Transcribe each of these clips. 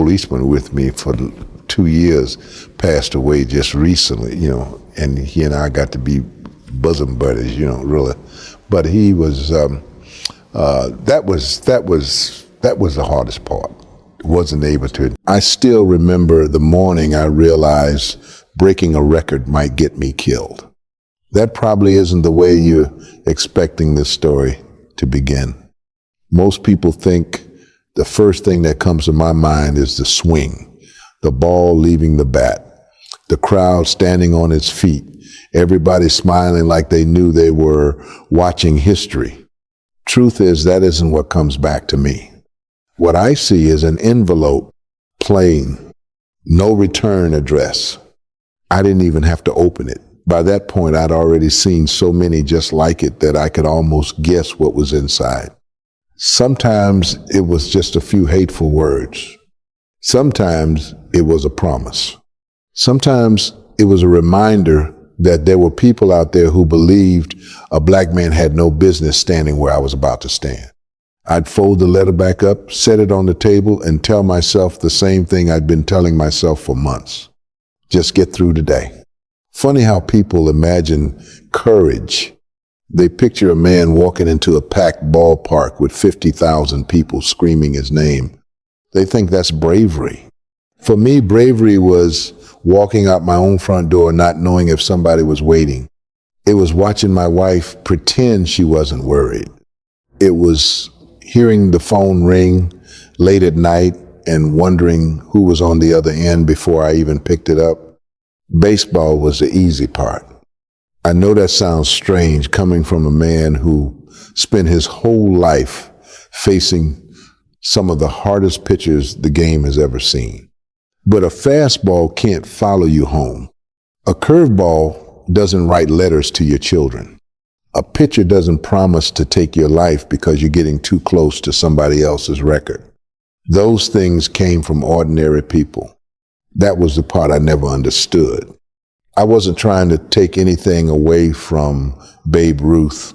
policeman with me for 2 years, passed away just recently, and he and I got to be bosom buddies, really. But he was, that was the hardest part. Wasn't able to. I still remember the morning I realized breaking a record might get me killed. That probably isn't the way you're expecting this story to begin. Most people think the first thing that comes to my mind is the swing, the ball leaving the bat, the crowd standing on its feet, everybody smiling like they knew they were watching history. Truth is, that isn't what comes back to me. What I see is an envelope, plain, no return address. I didn't even have to open it. By that point, I'd already seen so many just like it that I could almost guess what was inside. Sometimes it was just a few hateful words. Sometimes it was a promise. Sometimes it was a reminder that there were people out there who believed a black man had no business standing where I was about to stand. I'd fold the letter back up, set it on the table, and tell myself the same thing I'd been telling myself for months. Just get through today. Funny how people imagine courage. They picture a man walking into a packed ballpark with 50,000 people screaming his name. They think that's bravery. For me, bravery was walking out my own front door not knowing if somebody was waiting. It was watching my wife pretend she wasn't worried. It was hearing the phone ring late at night and wondering who was on the other end before I even picked it up. Baseball was the easy part. I know that sounds strange coming from a man who spent his whole life facing some of the hardest pitchers the game has ever seen. But a fastball can't follow you home. A curveball doesn't write letters to your children. A pitcher doesn't promise to take your life because you're getting too close to somebody else's record. Those things came from ordinary people. That was the part I never understood. I wasn't trying to take anything away from Babe Ruth.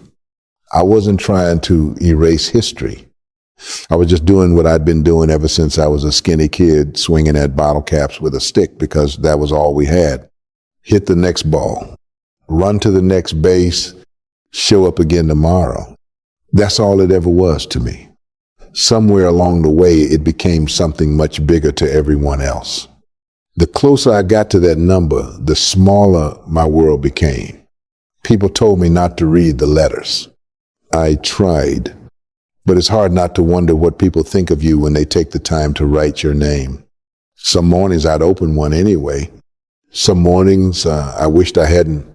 I wasn't trying to erase history. I was just doing what I'd been doing ever since I was a skinny kid swinging at bottle caps with a stick because that was all we had. Hit the next ball, run to the next base, show up again tomorrow. That's all it ever was to me. Somewhere along the way, it became something much bigger to everyone else. The closer I got to that number, the smaller my world became. People told me not to read the letters. I tried, but it's hard not to wonder what people think of you when they take the time to write your name. Some mornings I'd open one anyway. Some mornings I wished I hadn't.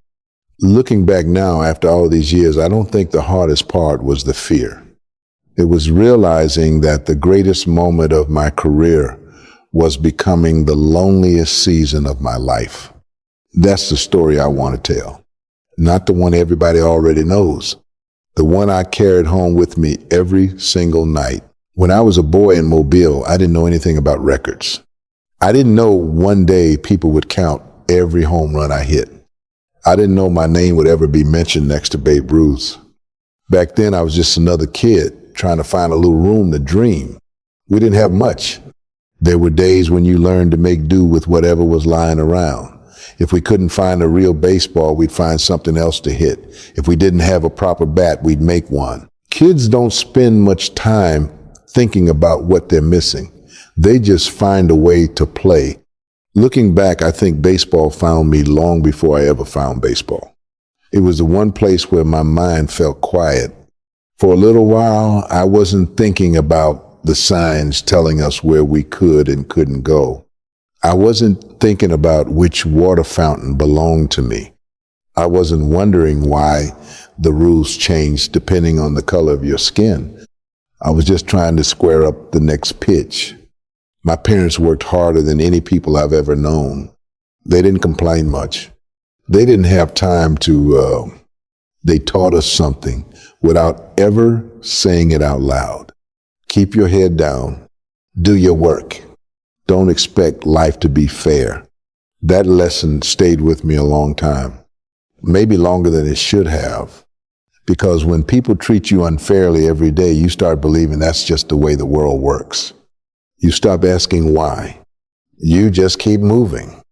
Looking back now after all these years, I don't think the hardest part was the fear. It was realizing that the greatest moment of my career was becoming the loneliest season of my life. That's the story I want to tell. Not the one everybody already knows. The one I carried home with me every single night. When I was a boy in Mobile, I didn't know anything about records. I didn't know one day people would count every home run I hit. I didn't know my name would ever be mentioned next to Babe Ruth's. Back then, I was just another kid trying to find a little room to dream. We didn't have much. There were days when you learned to make do with whatever was lying around. If we couldn't find a real baseball, we'd find something else to hit. If we didn't have a proper bat, we'd make one. Kids don't spend much time thinking about what they're missing. They just find a way to play. Looking back, I think baseball found me long before I ever found baseball. It was the one place where my mind felt quiet. For a little while, I wasn't thinking about the signs telling us where we could and couldn't go. I wasn't thinking about which water fountain belonged to me. I wasn't wondering why the rules changed depending on the color of your skin. I was just trying to square up the next pitch. My parents worked harder than any people I've ever known. They didn't complain much. They didn't have time to, they taught us something without ever saying it out loud. Keep your head down. Do your work. Don't expect life to be fair. That lesson stayed with me a long time, maybe longer than it should have, because when people treat you unfairly every day, you start believing that's just the way the world works. You stop asking why. You just keep moving.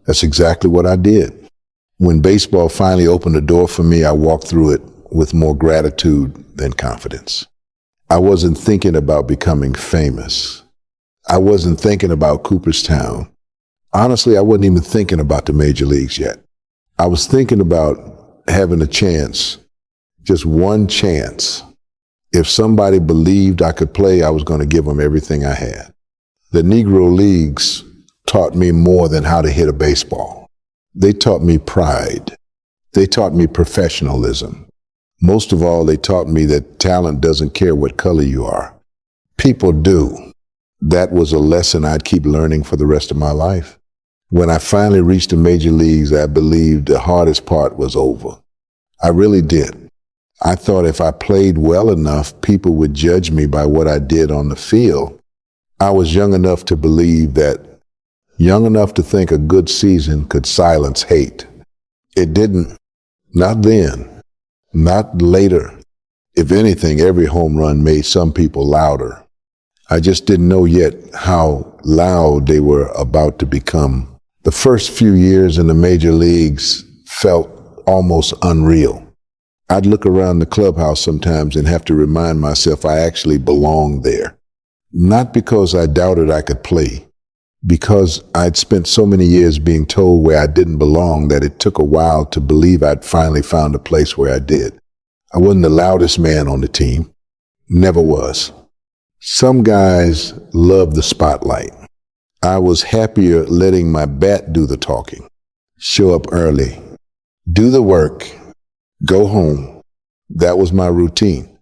That's exactly what I did. When baseball finally opened the door for me, I walked through it with more gratitude than confidence. I wasn't thinking about becoming famous. I wasn't thinking about Cooperstown. Honestly, I wasn't even thinking about the major leagues yet. I was thinking about having a chance, just one chance. If somebody believed I could play, I was going to give them everything I had. The Negro Leagues taught me more than how to hit a baseball. They taught me pride. They taught me professionalism. Most of all, they taught me that talent doesn't care what color you are. People do. That was a lesson I'd keep learning for the rest of my life. When I finally reached the major leagues, I believed the hardest part was over. I really did. I thought if I played well enough, people would judge me by what I did on the field. I was young enough to believe that, young enough to think a good season could silence hate. It didn't. Not then. Not later. If anything, every home run made some people louder. I just didn't know yet how loud they were about to become. The first few years in the major leagues felt almost unreal. I'd look around the clubhouse sometimes and have to remind myself I actually belonged there. Not because I doubted I could play, because I'd spent so many years being told where I didn't belong that it took a while to believe I'd finally found a place where I did. I wasn't the loudest man on the team. Never was. Some guys love the spotlight. I was happier letting my bat do the talking. Show up early, do the work, go home. That was my routine.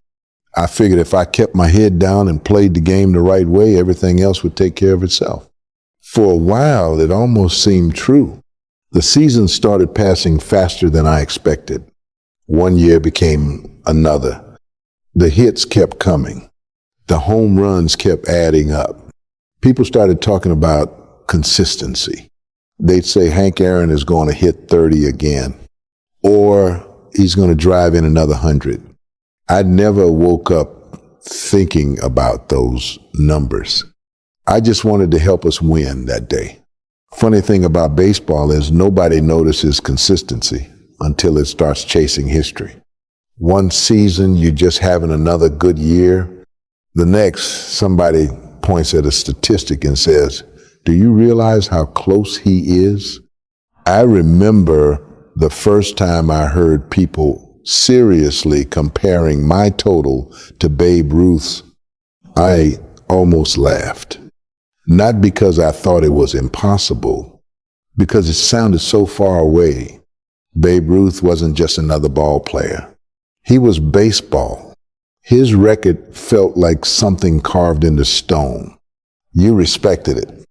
I figured if I kept my head down and played the game the right way, everything else would take care of itself. For a while, it almost seemed true. The season started passing faster than I expected. One year became another. The hits kept coming. The home runs kept adding up. People started talking about consistency. They'd say Hank Aaron is going to hit 30 again, or he's going to drive in another 100. I never woke up thinking about those numbers. I just wanted to help us win that day. Funny thing about baseball is nobody notices consistency until it starts chasing history. One season, you're just having another good year. The next, somebody points at a statistic and says, "Do you realize how close he is?" I remember the first time I heard people seriously comparing my total to Babe Ruth's. I almost laughed. Not because I thought it was impossible, because it sounded so far away. Babe Ruth wasn't just another ball player. He was baseball. His record felt like something carved into stone. You respected it.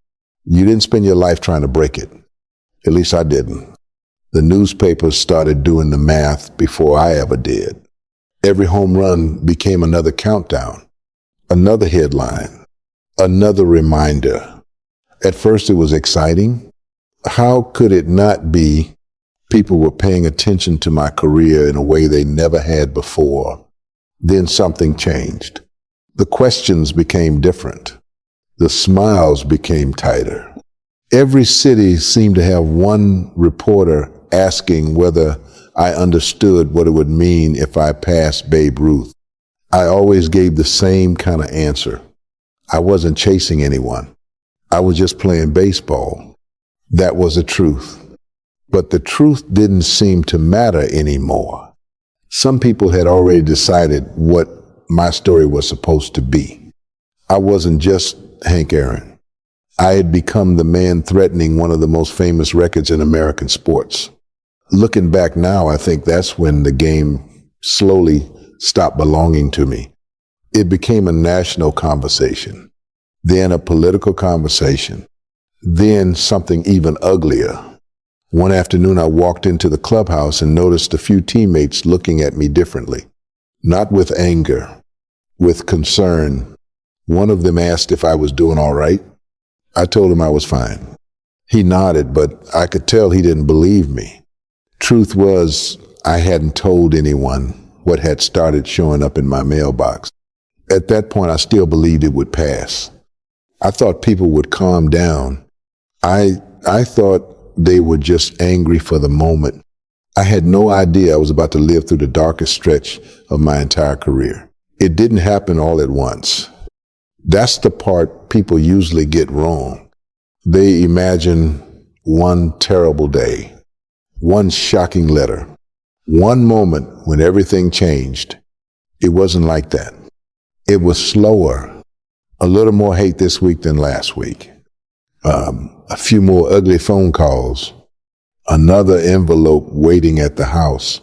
You didn't spend your life trying to break it. At least I didn't. The newspapers started doing the math before I ever did. Every home run became another countdown, another headline, another reminder. At first it was exciting. How could it not be? People were paying attention to my career in a way they never had before. Then something changed. The questions became different. The smiles became tighter. Every city seemed to have one reporter asking whether I understood what it would mean if I passed Babe Ruth. I always gave the same kind of answer. I wasn't chasing anyone. I was just playing baseball. That was the truth. But the truth didn't seem to matter anymore. Some people had already decided what my story was supposed to be. I wasn't just Hank Aaron. I had become the man threatening one of the most famous records in American sports. Looking back now, I think that's when the game slowly stopped belonging to me. It became a national conversation, then a political conversation, then something even uglier. One afternoon, I walked into the clubhouse and noticed a few teammates looking at me differently, not with anger, with concern. One of them asked if I was doing all right. I told him I was fine. He nodded, but I could tell he didn't believe me. Truth was, I hadn't told anyone what had started showing up in my mailbox. At that point, I still believed it would pass. I thought people would calm down. I thought they were just angry for the moment. I had no idea I was about to live through the darkest stretch of my entire career. It didn't happen all at once. That's the part people usually get wrong. They imagine one terrible day, one shocking letter, one moment when everything changed. It wasn't like that. It was slower, a little more hate this week than last week, a few more ugly phone calls, another envelope waiting at the house,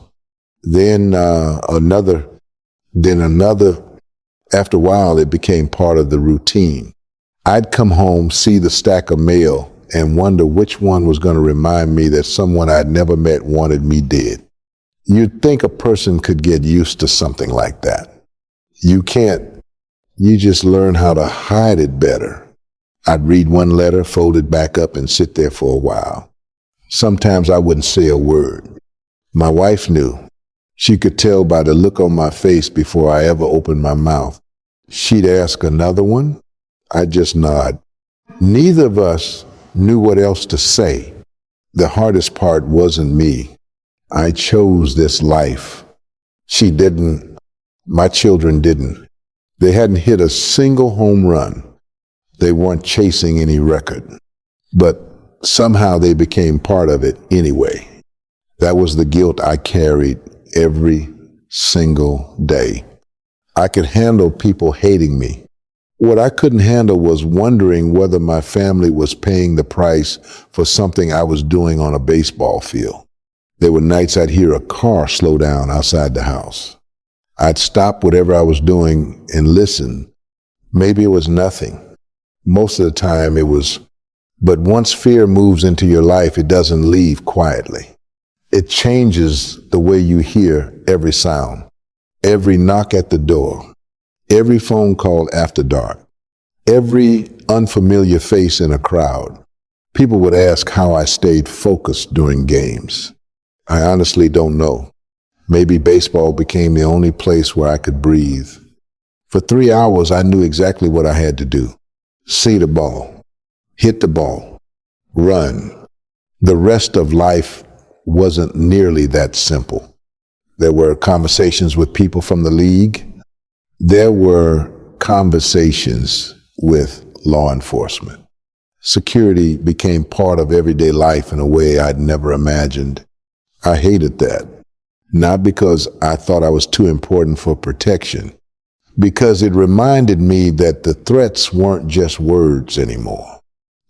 then another. After a while, it became part of the routine. I'd come home, see the stack of mail, and wonder which one was going to remind me that someone I'd never met wanted me dead. You'd think a person could get used to something like that. You can't. You just learn how to hide it better. I'd read one letter, fold it back up, and sit there for a while. Sometimes I wouldn't say a word. My wife knew. She could tell by the look on my face before I ever opened my mouth. She'd ask another one. I'd just nod. Neither of us knew what else to say. The hardest part wasn't me. I chose this life. She didn't. My children didn't. They hadn't hit a single home run. They weren't chasing any record. But somehow they became part of it anyway. That was the guilt I carried every single day. I could handle people hating me. What I couldn't handle was wondering whether my family was paying the price for something I was doing on a baseball field. There were nights I'd hear a car slow down outside the house. I'd stop whatever I was doing and listen. Maybe it was nothing. Most of the time it was, but once fear moves into your life, it doesn't leave quietly. It changes the way you hear every sound, every knock at the door, every phone call after dark, every unfamiliar face in a crowd. People would ask how I stayed focused during games. I honestly don't know. Maybe baseball became the only place where I could breathe. For 3 hours, I knew exactly what I had to do. See the ball, hit the ball, run. The rest of life wasn't nearly that simple. There were conversations with people from the league. There were conversations with law enforcement. Security became part of everyday life in a way I'd never imagined. I hated that, not because I thought I was too important for protection, because it reminded me that the threats weren't just words anymore.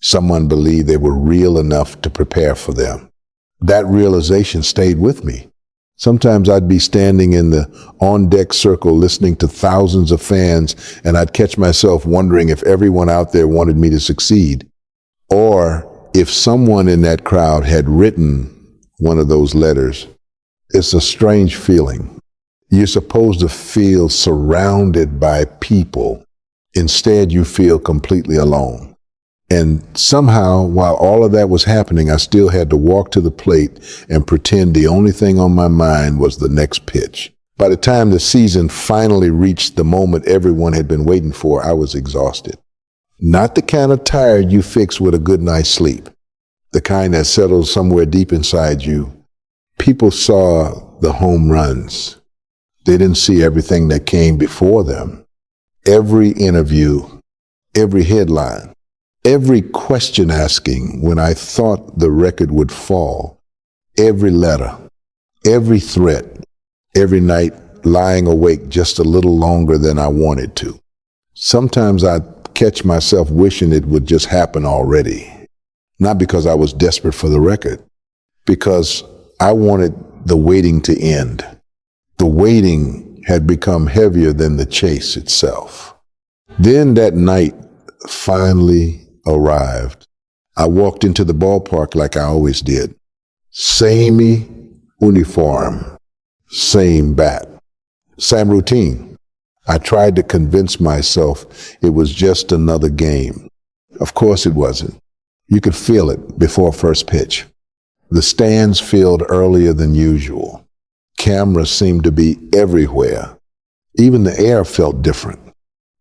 Someone believed they were real enough to prepare for them. That realization stayed with me. Sometimes I'd be standing in the on-deck circle listening to thousands of fans, and I'd catch myself wondering if everyone out there wanted me to succeed, or if someone in that crowd had written one of those letters. It's a strange feeling. You're supposed to feel surrounded by people. Instead, you feel completely alone. And somehow, while all of that was happening, I still had to walk to the plate and pretend the only thing on my mind was the next pitch. By the time the season finally reached the moment everyone had been waiting for, I was exhausted. Not the kind of tired you fix with a good night's sleep, the kind that settles somewhere deep inside you. People saw the home runs. They didn't see everything that came before them. Every interview, every headline, every question asking when I thought the record would fall, every letter, every threat, every night lying awake just a little longer than I wanted to. Sometimes I'd catch myself wishing it would just happen already. Not because I was desperate for the record, because I wanted the waiting to end. The waiting had become heavier than the chase itself. Then that night finally arrived. I walked into the ballpark like I always did. Same uniform, same bat, same routine. I tried to convince myself it was just another game. Of course it wasn't. You could feel it before first pitch. The stands filled earlier than usual. Cameras seemed to be everywhere. Even the air felt different.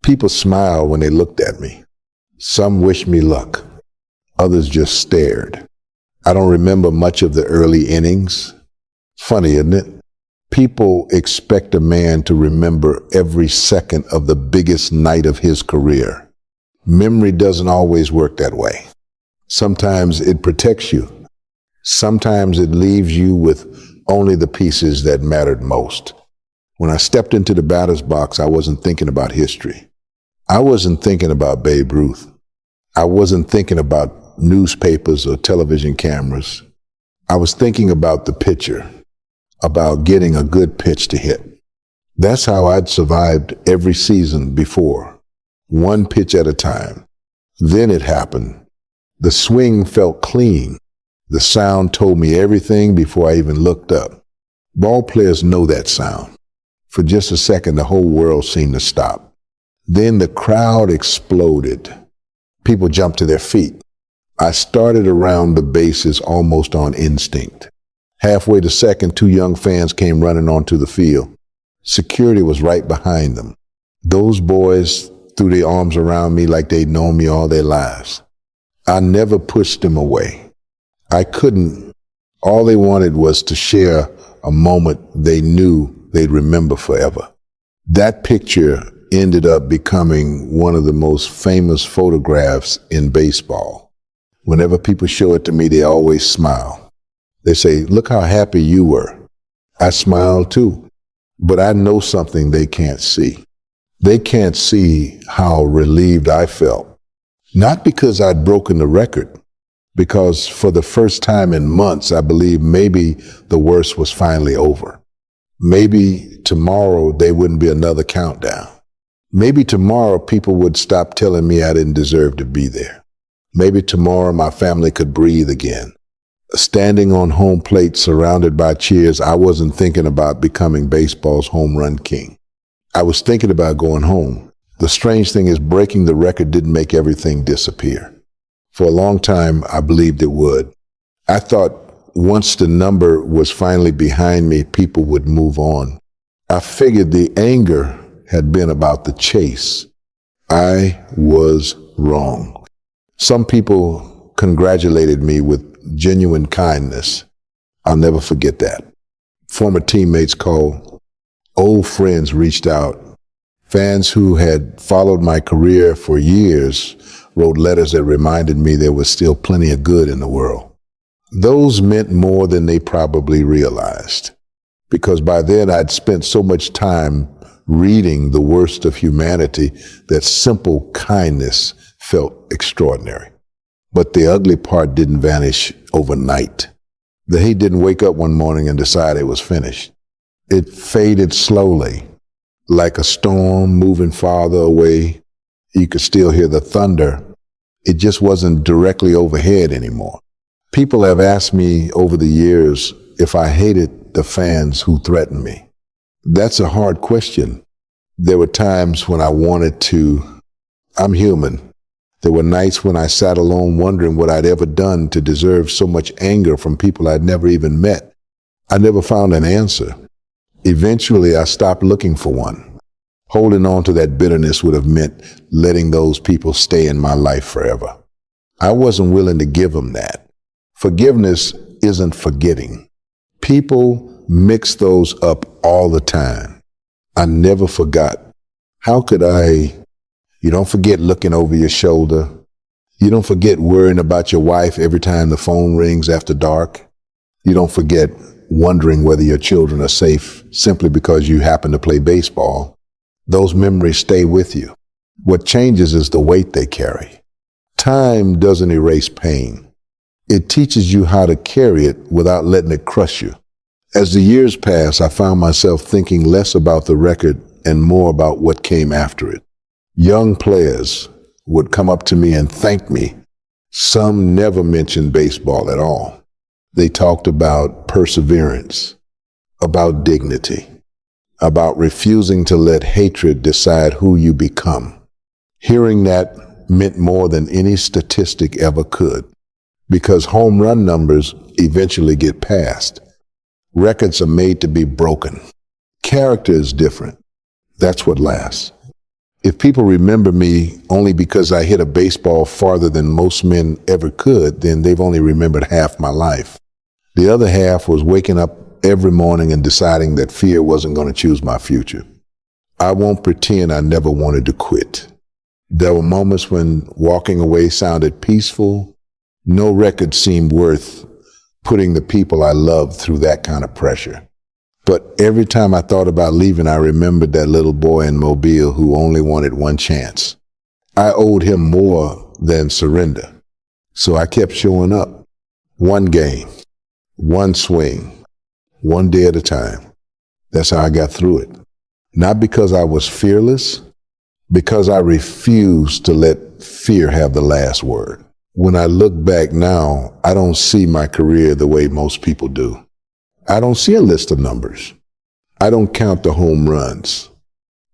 People smiled when they looked at me. Some wished me luck. Others just stared. I don't remember much of the early innings. Funny, isn't it? People expect a man to remember every second of the biggest night of his career. Memory doesn't always work that way. Sometimes it protects you. Sometimes it leaves you with only the pieces that mattered most. When I stepped into the batter's box, I wasn't thinking about history. I wasn't thinking about Babe Ruth. I wasn't thinking about newspapers or television cameras. I was thinking about the pitcher, about getting a good pitch to hit. That's how I'd survived every season before, one pitch at a time. Then it happened. The swing felt clean. The sound told me everything before I even looked up. Ball players know that sound. For just a second, the whole world seemed to stop. Then the crowd exploded. People jumped to their feet. I started around the bases almost on instinct. Halfway to second, two young fans came running onto the field. Security was right behind them. Those boys threw their arms around me like they'd known me all their lives. I never pushed them away. I couldn't. All they wanted was to share a moment they knew they'd remember forever. That picture ended up becoming one of the most famous photographs in baseball. Whenever people show it to me, they always smile. They say, "Look how happy you were." I smile too, but I know something they can't see. They can't see how relieved I felt. Not because I'd broken the record, because for the first time in months, I believed maybe the worst was finally over. Maybe tomorrow there wouldn't be another countdown. Maybe tomorrow people would stop telling me I didn't deserve to be there. Maybe tomorrow my family could breathe again. Standing on home plate surrounded by cheers, I wasn't thinking about becoming baseball's home run king. I was thinking about going home. The strange thing is breaking the record didn't make everything disappear. For a long time, I believed it would. I thought once the number was finally behind me, people would move on. I figured the anger had been about the chase. I was wrong. Some people congratulated me with genuine kindness. I'll never forget that. Former teammates called. Old friends reached out. Fans who had followed my career for years wrote letters that reminded me there was still plenty of good in the world. Those meant more than they probably realized, because by then I'd spent so much time reading the worst of humanity that simple kindness felt extraordinary. But the ugly part didn't vanish overnight. The hate didn't wake up one morning and decide it was finished. It faded slowly, like a storm moving farther away. You could still hear the thunder. It just wasn't directly overhead anymore. People have asked me over the years if I hated the fans who threatened me. That's a hard question. There were times when I wanted to. I'm human. There were nights when I sat alone wondering what I'd ever done to deserve so much anger from people I'd never even met. I never found an answer. Eventually, I stopped looking for one. Holding on to that bitterness would have meant letting those people stay in my life forever. I wasn't willing to give them that. Forgiveness isn't forgetting. People mix those up all the time. I never forgot. How could I? You don't forget looking over your shoulder. You don't forget worrying about your wife every time the phone rings after dark. You don't forget wondering whether your children are safe simply because you happen to play baseball. Those memories stay with you. What changes is the weight they carry. Time doesn't erase pain. It teaches you how to carry it without letting it crush you. As the years pass, I found myself thinking less about the record and more about what came after it. Young players would come up to me and thank me. Some never mentioned baseball at all. They talked about perseverance, about dignity, about refusing to let hatred decide who you become. Hearing that meant more than any statistic ever could, because home run numbers eventually get passed. Records are made to be broken. Character is different. That's what lasts. If people remember me only because I hit a baseball farther than most men ever could, then they've only remembered half my life. The other half was waking up every morning and deciding that fear wasn't going to choose my future. I won't pretend I never wanted to quit. There were moments when walking away sounded peaceful. No record seemed worth putting the people I loved through that kind of pressure. But every time I thought about leaving, I remembered that little boy in Mobile who only wanted one chance. I owed him more than surrender. So I kept showing up. One game, one swing, one day at a time. That's how I got through it. Not because I was fearless, because I refused to let fear have the last word. When I look back now, I don't see my career the way most people do. I don't see a list of numbers. I don't count the home runs.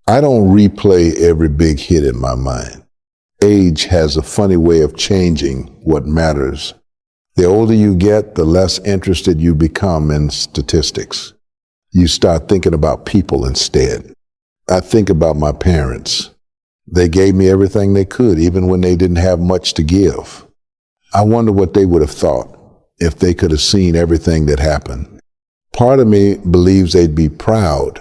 I don't replay every big hit in my mind. Age has a funny way of changing what matters. The older you get, the less interested you become in statistics. You start thinking about people instead. I think about my parents. They gave me everything they could, even when they didn't have much to give. I wonder what they would have thought if they could have seen everything that happened. Part of me believes they'd be proud.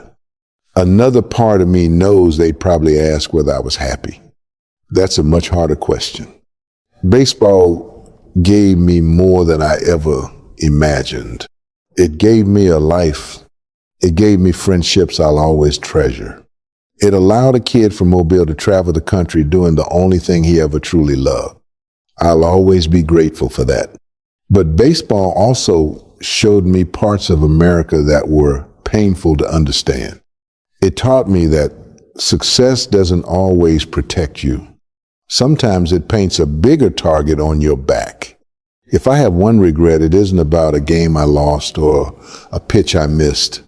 Another part of me knows they'd probably ask whether I was happy. That's a much harder question. Baseball gave me more than I ever imagined. It gave me a life. It gave me friendships I'll always treasure. It allowed a kid from Mobile to travel the country doing the only thing he ever truly loved. I'll always be grateful for that. But baseball also showed me parts of America that were painful to understand. It taught me that success doesn't always protect you. Sometimes it paints a bigger target on your back. If I have one regret, it isn't about a game I lost or a pitch I missed.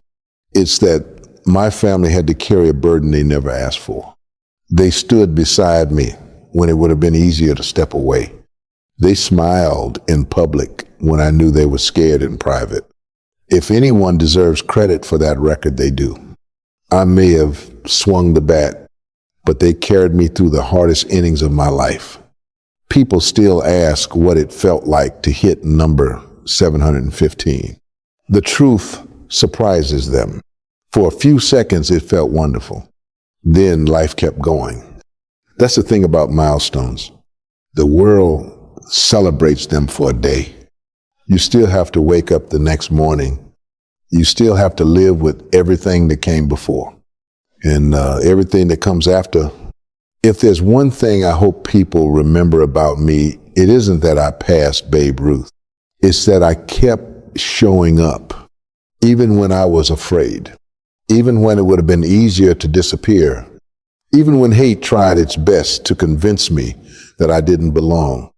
It's that my family had to carry a burden they never asked for. They stood beside me when it would have been easier to step away. They smiled in public when I knew they were scared in private. If anyone deserves credit for that record, they do. I may have swung the bat, but they carried me through the hardest innings of my life. People still ask what it felt like to hit number 715. The truth surprises them. For a few seconds, it felt wonderful. Then life kept going. That's the thing about milestones. The world celebrates them for a day. You still have to wake up the next morning. You still have to live with everything that came before and everything that comes after. If there's one thing I hope people remember about me, it isn't that I passed Babe Ruth. It's that I kept showing up, even when I was afraid, even when it would have been easier to disappear, even when hate tried its best to convince me that I didn't belong.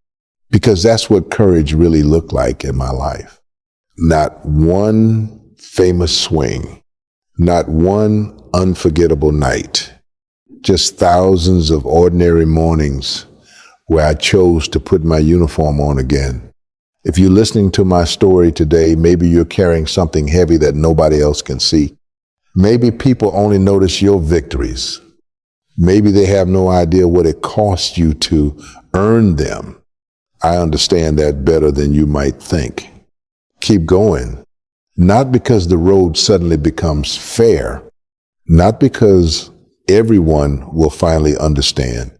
Because that's what courage really looked like in my life. Not one famous swing, not one unforgettable night, just thousands of ordinary mornings where I chose to put my uniform on again. If you're listening to my story today, maybe you're carrying something heavy that nobody else can see. Maybe people only notice your victories. Maybe they have no idea what it cost you to earn them. I understand that better than you might think. Keep going. Not because the road suddenly becomes fair, not because everyone will finally understand.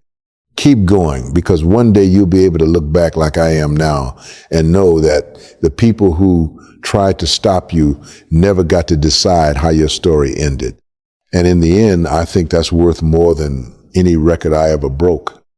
Keep going, because one day you'll be able to look back like I am now and know that the people who tried to stop you never got to decide how your story ended. And in the end, I think that's worth more than any record I ever broke.